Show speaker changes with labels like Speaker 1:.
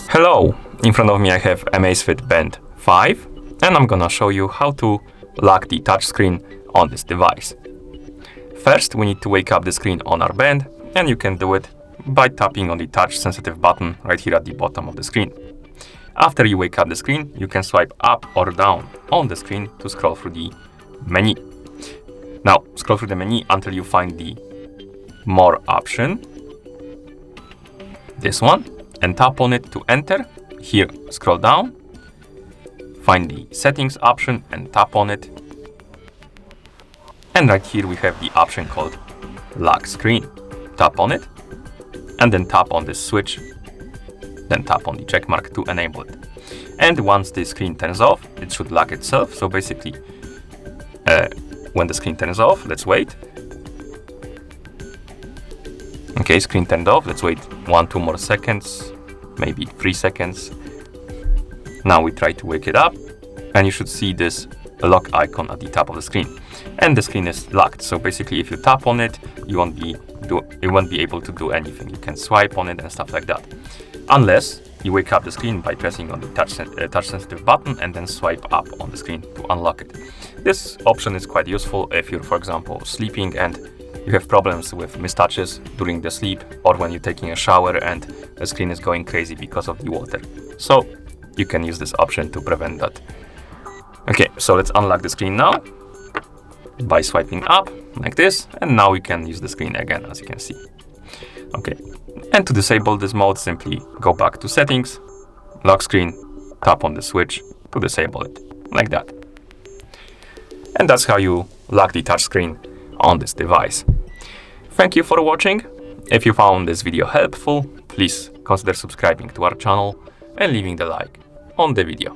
Speaker 1: Hello! In front of me I have Amazfit Band 5 and I'm gonna show you how to lock the touchscreen on this device. First, we need to wake up the screen on our band, and you can do it by tapping on the touch sensitive button right here at the bottom of the screen. After you wake up the screen, you can swipe up or down on the screen to scroll through the menu. Now, scroll through the menu until you find the More option, this one, and tap on it to enter. Here, scroll down, find the Settings option and tap on it. And right here we have the option called Lock Screen. Tap on it, and then tap on this switch, then tap on the check mark to enable it. And once the screen turns off, it should lock itself. So basically, when the screen turns off, let's wait. Okay, screen turned off. Let's wait 1-2 more seconds, maybe 3 seconds. Now we try to wake it up, and you should see this lock icon at the top of the screen. And the screen is locked. So basically, if you tap on it, you won't be able to do anything. You can swipe on it and stuff like that, unless you wake up the screen by pressing on the touch sensitive button and then swipe up on the screen to unlock it. This option is quite useful if you're, for example, sleeping and you have problems with mistouches during the sleep, or when you're taking a shower and the screen is going crazy because of the water. So you can use this option to prevent that. Okay, so let's unlock the screen now by swiping up like this, and now we can use the screen again, as you can see. Okay, and to disable this mode, simply go back to Settings, Lock Screen, tap on the switch to disable it, like that. And that's how you lock the touchscreen on this device. Thank you for watching. If you found this video helpful, please consider subscribing to our channel and leaving the like on the video.